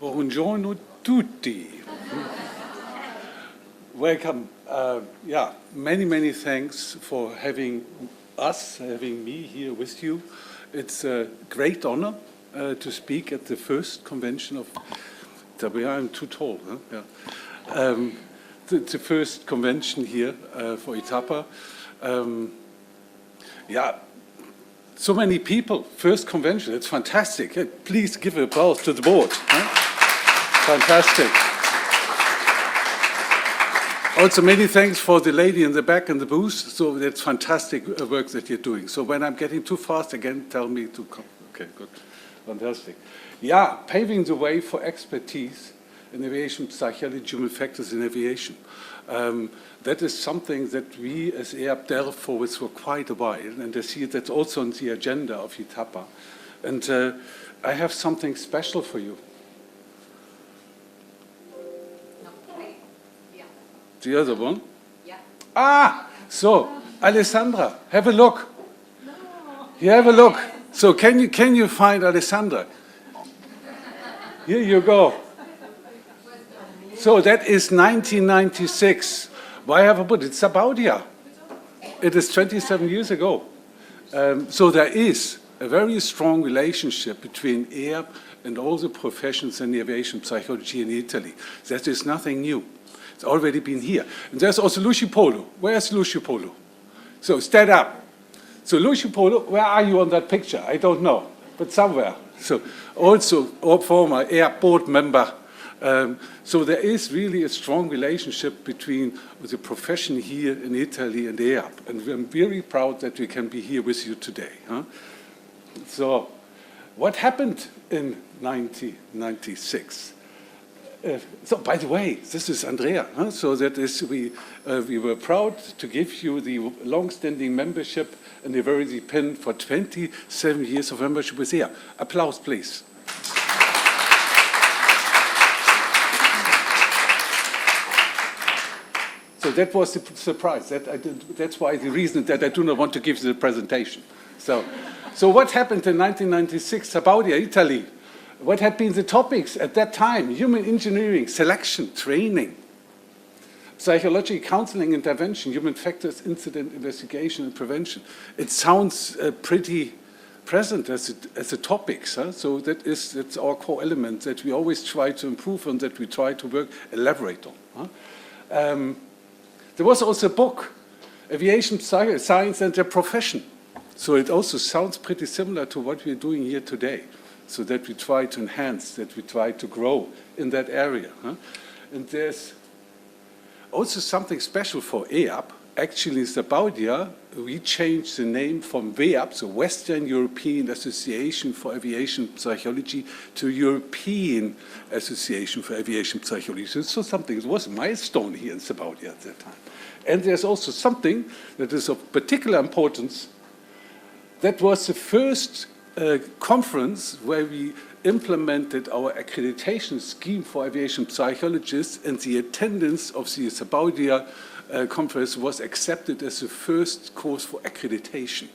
Buongiorno tutti. Welcome. Yeah, many thanks for having me here with you. It's a great honor to speak at the first convention of ITAPA. I'm too tall, huh? Yeah. The first convention here for ITAPA. Yeah. So many people, first convention, it's fantastic. Please give applause to the board. Huh? Fantastic. Also, many thanks for the lady in the back in the booth. So that's fantastic work that you're doing. So when I'm getting too fast again, tell me to come. Okay, good. Fantastic. Yeah, paving the way for expertise in aviation psychology, human factors in aviation. That is something that we as IAP delve forward for quite a while, and I see that's also on the agenda of ITAPA. And I have something special for you. The other one? Yeah. Ah, so Alessandra, have a look. No. You have a look. So can you find Alessandra? Here you go. So that is 1996. Why have I put it? It's about here. It is 27 years ago. So there is a very strong relationship between IAP and all the professions in aviation psychology in Italy. That is nothing new. It's already been here. And there's also Lucio Polo. Where's Lucio Polo? So stand up. So Lucio Polo, where are you on that picture? I don't know, but somewhere. So also our former IAP board member. So there is really a strong relationship between the profession here in Italy and IAP. And I'm very proud that we can be here with you today. Huh? So what happened in 1996? So, by the way, this is Andrea. Huh? So that is, we were proud to give you the long-standing membership and the very pin for 27 years of membership with IAP. Applause, please. So that was the surprise. That's why the reason that I do not want to give you the presentation. So what happened in 1996 about Italy? What had been the topics at that time? Human engineering, selection, training, psychological counseling, intervention, human factors, incident investigation and prevention. It sounds pretty present as a topics. Huh? So that's our core element that we always try to improve on, that we try to elaborate on. Huh? There was also a book, Aviation Science and the Profession. So it also sounds pretty similar to what we're doing here today. So that we try to enhance, that we try to grow in that area. Huh? And there's also something special for IAP. Actually, in Sabaudia, we changed the name from WEAP, so Western European Association for Aviation Psychology, to European Association for Aviation Psychology. So something, it was a milestone here in Sabaudia at that time. And there's also something that is of particular importance. That was the first conference where we implemented our accreditation scheme for aviation psychologists, and the attendance of the Sabaudia conference was accepted as the first course for accreditation.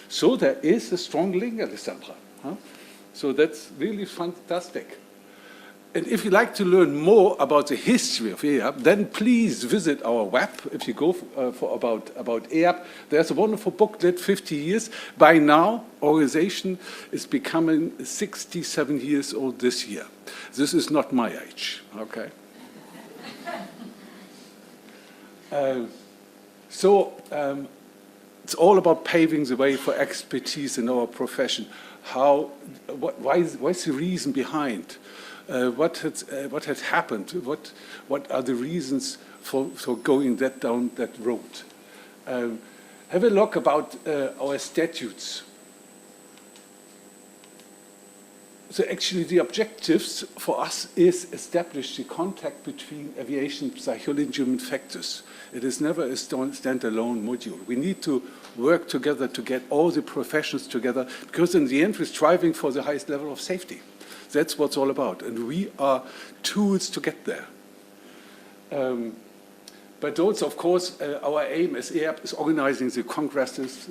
So there is a strong link, Alessandra. Huh? So that's really fantastic. And if you'd like to learn more about the history of IAP, then please visit our web. If you go about IAP, there's a wonderful booklet, 50 years. By now, organization is becoming 67 years old this year. This is not my age, okay? It's all about paving the way for expertise in our profession. Why is the reason behind? What has happened? What are the reasons for going down that road? Have a look about our statutes. So actually the objectives for us is establish the contact between aviation psychology and human factors. It is never a standalone module. We need to work together to get all the professions together, because in the end we're striving for the highest level of safety. That's what it's all about, and we are tools to get there. But also, of course, our aim as IAP is organizing the congresses,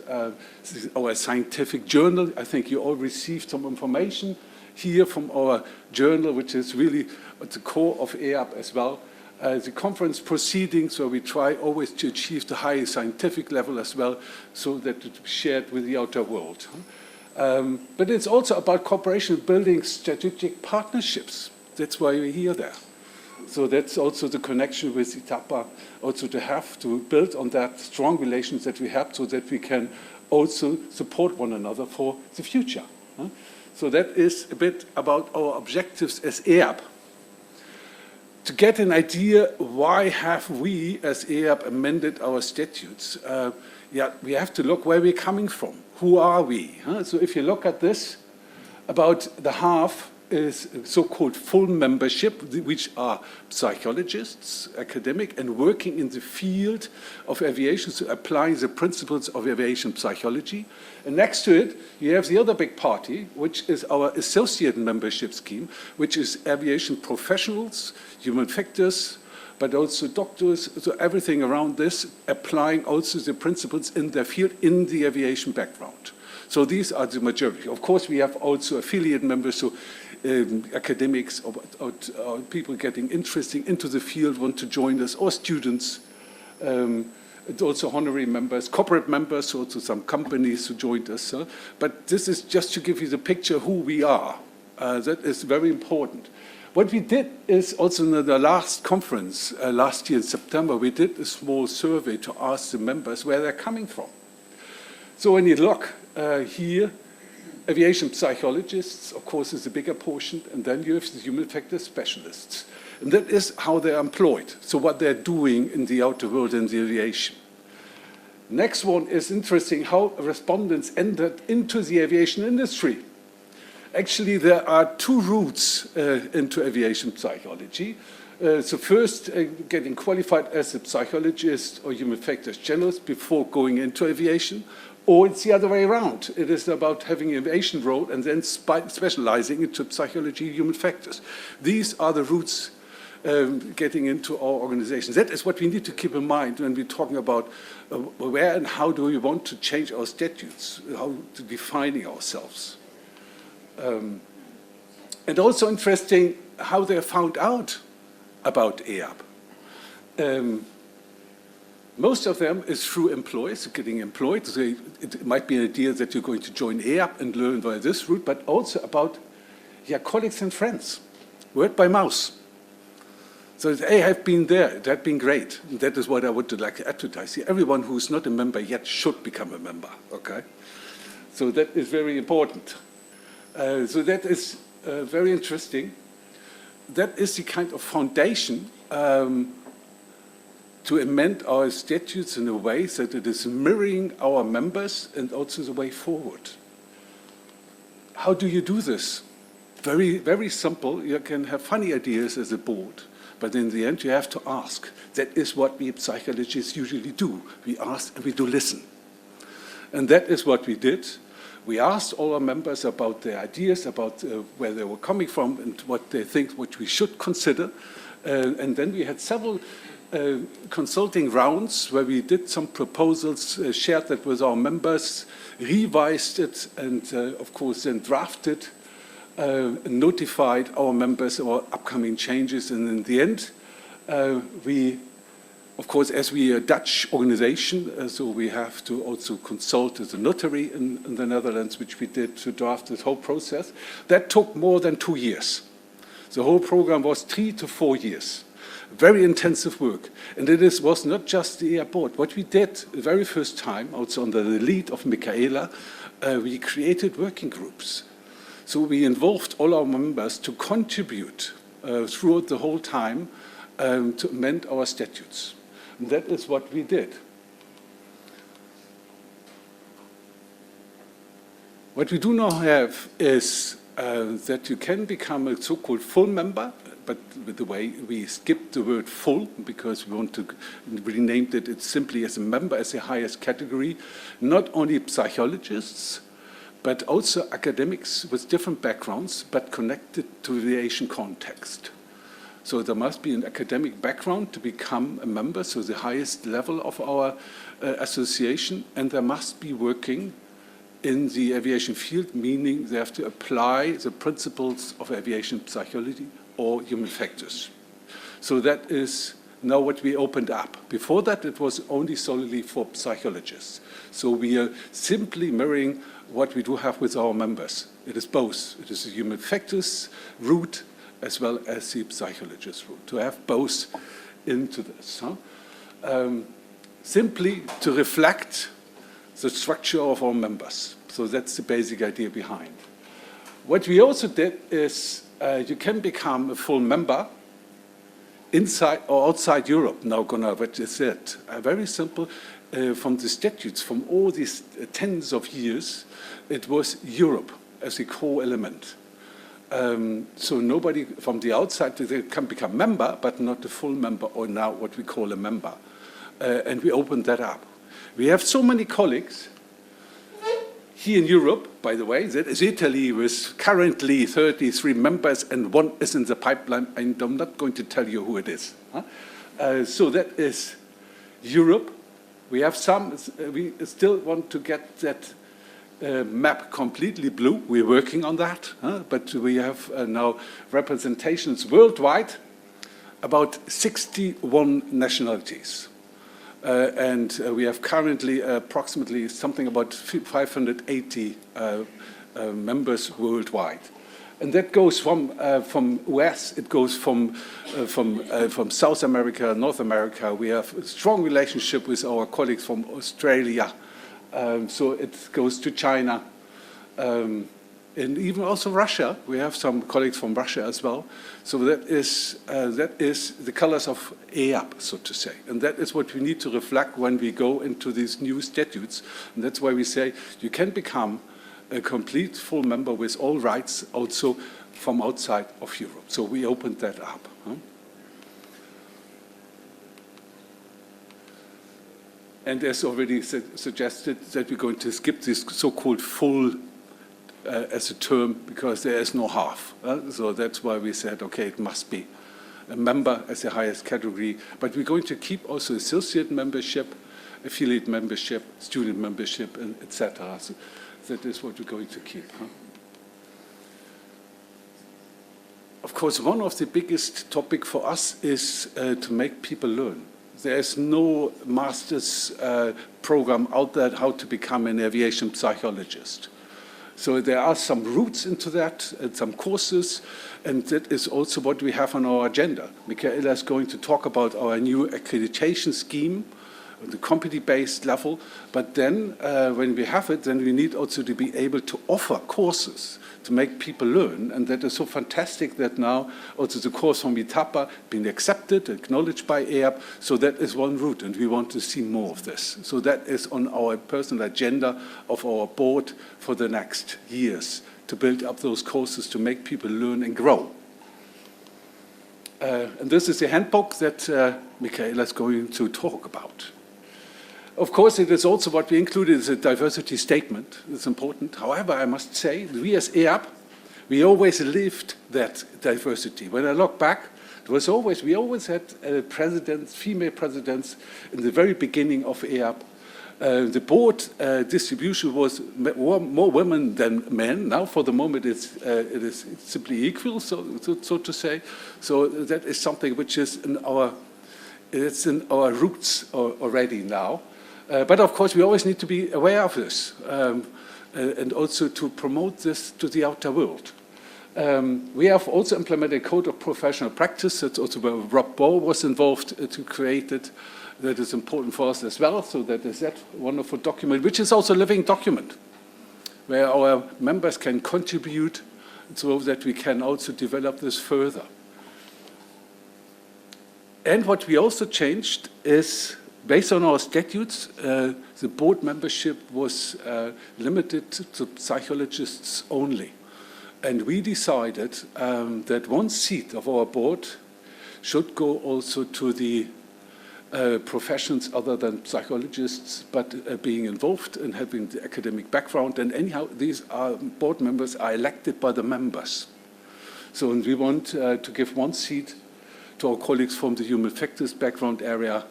this is our scientific journal. I think you all received some information here from our journal, which is really at the core of IAP as well. The conference proceedings, where we try always to achieve the highest scientific level as well, so that it be shared with the outer world. But it's also about cooperation, building strategic partnerships. That's why we're here there. So that's also the connection with ITAPA, also to build on that strong relations that we have, so that we can also support one another for the future. So that is a bit about our objectives as EAP. To get an idea, why have we as EAP amended our statutes? We have to look where we're coming from. Who are we? So if you look at this, about the half is so-called full membership, which are psychologists, academic, and working in the field of aviation, so applying the principles of aviation psychology. And next to it, you have the other big party, which is our associate membership scheme, which is aviation professionals, human factors, but also doctors, so everything around this, applying also the principles in their field in the aviation background. So these are the majority. Of course, we have also affiliate members, so academics or people getting interested into the field want to join us, or students, and also honorary members, corporate members, also some companies who joined us. But this is just to give you the picture who we are. That is very important. What we did is also in the last conference, last year in September, we did a small survey to ask the members where they're coming from. So when you look here, aviation psychologists, of course, is a bigger portion, and then you have the human factors specialists. And that is how they're employed, so what they're doing in the outer world in the aviation. Next one is interesting, how respondents entered into the aviation industry. Actually, there are two routes into aviation psychology. So first, getting qualified as a psychologist or human factors generalist before going into aviation, or it's the other way around. It is about having an aviation role and then specializing into psychology, human factors. These are the routes getting into our organizations. That is what we need to keep in mind when we're talking about where and how do we want to change our statutes, how to defining ourselves. And also interesting how they found out about EAP. Most of them is through employees, getting employed. So it might be an idea that you're going to join EAP and learn by this route, but also about colleagues and friends, word by mouth. So, hey, I've been there, that's been great. And that is what I would like to advertise here. Everyone who's not a member yet should become a member, okay? So that is very important. So that is very interesting. That is the kind of foundation to amend our statutes in a way that it is mirroring our members and also the way forward. How do you do this? Very, very simple. You can have funny ideas as a board, but in the end you have to ask. That is what we psychologists usually do. We ask and we do listen. And that is what we did. We asked all our members about their ideas, about where they were coming from and what they think, what we should consider. And then we had several consulting rounds where we did some proposals, shared that with our members, revised it, and of course then drafted, notified our members about upcoming changes. And in the end, we, of course, as we are a Dutch organization, so we have to also consult as a notary in the Netherlands, which we did to draft this whole process. That took more than 2 years. The whole program was 3 to 4 years. Very intensive work. And it was not just the EAP board. What we did the very first time, also under the lead of Michaela, we created working groups. So we involved all our members to contribute throughout the whole time to amend our statutes. And that is what we did. What we do now have is that you can become a so-called full member, but with the way we skipped the word full because we want to rename it simply as a member, as the highest category, not only psychologists, but also academics with different backgrounds, but connected to the Asian context. So there must be an academic background to become a member, so the highest level of our association, and they must be working in the aviation field, meaning they have to apply the principles of aviation psychology or human factors. So that is now what we opened up. Before that, it was only solely for psychologists. So we are simply mirroring what we do have with our members. It is both. It is the human factors route as well as the psychologist route, to have both into this. Simply to reflect the structure of our members. So that's the basic idea behind. What we also did is you can become a full member inside or outside Europe. Now, Gunnar, what is it? Very simple. From the statutes, from all these tens of years, it was Europe as a core element. So nobody from the outside they can become member, but not a full member, or now what we call a member. And we opened that up. We have so many colleagues here in Europe, by the way. That is Italy with currently 33 members, and one is in the pipeline, and I'm not going to tell you who it is. So that is Europe. We have some, we still want to get that map completely blue. We're working on that, but we have now representations worldwide, about 61 nationalities. And we have currently approximately something about 580 members worldwide. And that goes from US, it goes from South America, North America. We have a strong relationship with our colleagues from Australia. So it goes to China. And even also Russia. We have some colleagues from Russia as well. So that is the colors of EAP, so to say. And that is what we need to reflect when we go into these new statutes. And that's why we say you can become a complete full member with all rights also from outside of Europe. So we opened that up. And as already suggested, that we're going to skip this so-called full as a term, because there is no half. So that's why we said, okay, it must be a member as the highest category. But we're going to keep also associate membership, affiliate membership, student membership, and etc. So that is what we're going to keep. Of course, one of the biggest topics for us is to make people learn. There is no master's program out there how to become an aviation psychologist. So there are some routes into that and some courses, and that is also what we have on our agenda. Michaela is going to talk about our new accreditation scheme on the competency-based level, but then when we have it, then we need also to be able to offer courses to make people learn, and that is so fantastic that now also the course from ITAPA being accepted, acknowledged by EAP, so that is one route, and we want to see more of this. So that is on our personal agenda of our board for the next years, to build up those courses to make people learn and grow. And this is the handbook that Michaela is going to talk about. Of course, it is also what we included as a diversity statement. It's important. However, I must say, we as EAP, we always lived that diversity. When I look back, it was always, we always had presidents, female presidents in the very beginning of EAP. The board distribution was more women than men. Now, for the moment, it is simply equal, so to say. So that is something which is in our roots already now. But of course, we always need to be aware of this and also to promote this to the outer world. We have also implemented a code of professional practice. That's also where Rob Ball was involved to create it. That is important for us as well. So that is that wonderful document, which is also a living document, where our members can contribute so that we can also develop this further. And what we also changed is, based on our statutes, the board membership was limited to psychologists only. And we decided that one seat of our board should go also to the professions other than psychologists, but being involved and having the academic background. And anyhow, these board members are elected by the members. So and we want to give one seat to our colleagues from the human factors background area,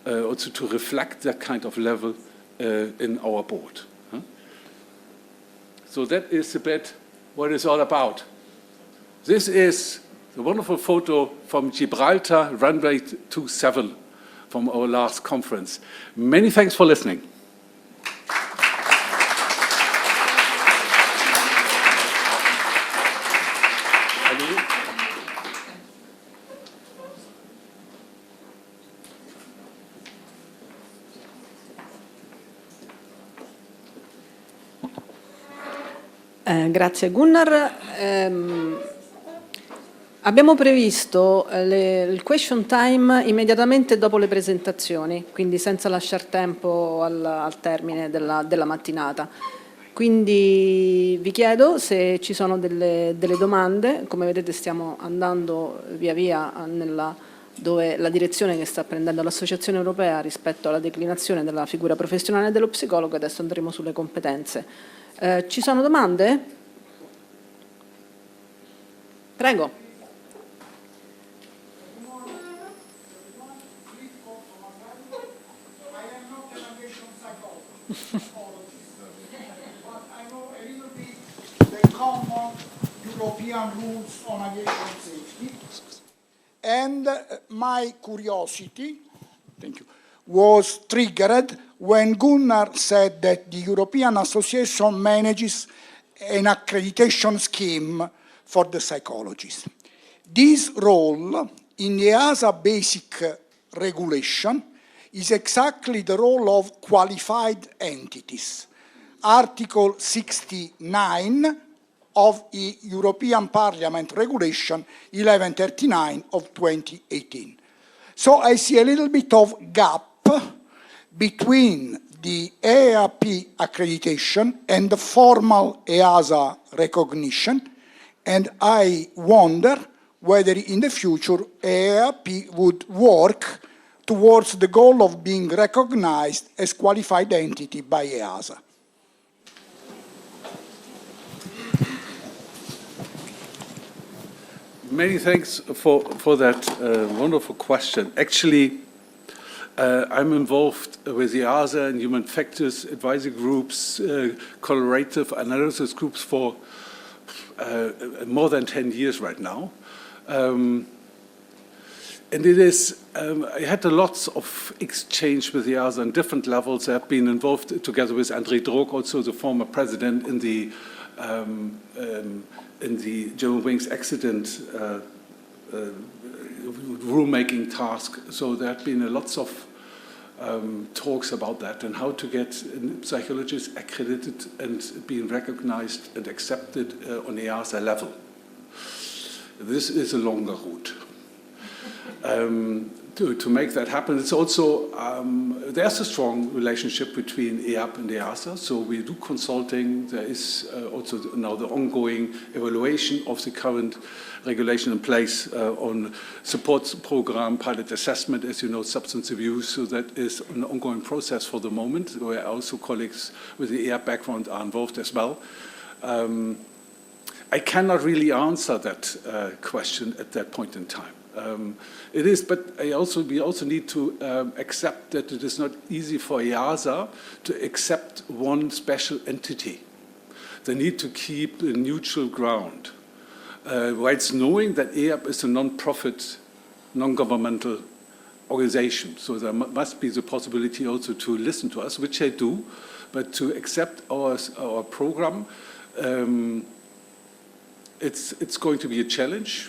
also to reflect that kind of level in our board. So that is a bit what it's all about. This is the wonderful photo from Gibraltar, runway 27, from our last conference. Many thanks for listening. Grazie Gunnar. Abbiamo previsto il question time immediatamente dopo le presentazioni, quindi senza lasciare tempo al termine della mattinata. Quindi vi chiedo se ci sono delle domande. Come vedete stiamo andando via via dove la direzione che sta prendendo l'Associazione Europea rispetto alla declinazione della figura professionale dello psicologo. Adesso andremo sulle competenze. Ci sono domande? Prego. The common European rules on aviation safety, and my curiosity, thank you, was triggered when Gunnar said that the European Association manages an accreditation scheme for the psychologists. This role in the EASA basic regulation is exactly the role of qualified entities. Article 69 of the European Parliament Regulation 1139 of 2018. So I see a little bit of gap between the EAP accreditation and the formal EASA recognition, and I wonder whether in the future EAP would work towards the goal of being recognized as qualified entity by EASA. Many thanks for that wonderful question. Actually, I'm involved with the EASA and human factors advisory groups, collaborative analysis groups for more than 10 years right now. And it is, I had lots of exchange with the EASA on different levels. I've been involved together with André Droog, also the former president, in the Germanwings accident rulemaking task. So there have been lots of talks about that and how to get psychologists accredited and being recognized and accepted on the EASA level. This is a longer route. To make that happen, it's also, there's a strong relationship between EAP and EASA, so we do consulting. There is also now the ongoing evaluation of the current regulation in place on support program, pilot assessment, as you know, substance abuse, so that is an ongoing process for the moment, where also colleagues with the EAP background are involved as well. I cannot really answer that question at that point in time. It is, but we also need to accept that it is not easy for EASA to accept one special entity. They need to keep a neutral ground, whilst knowing that EAP is a non-profit, non-governmental organization. So there must be the possibility also to listen to us, which they do, but to accept our program, it's going to be a challenge.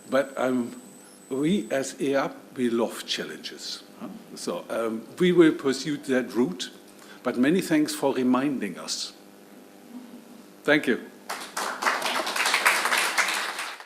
But we as EAP, we love challenges. So we will pursue that route, but many thanks for reminding us. Thank you.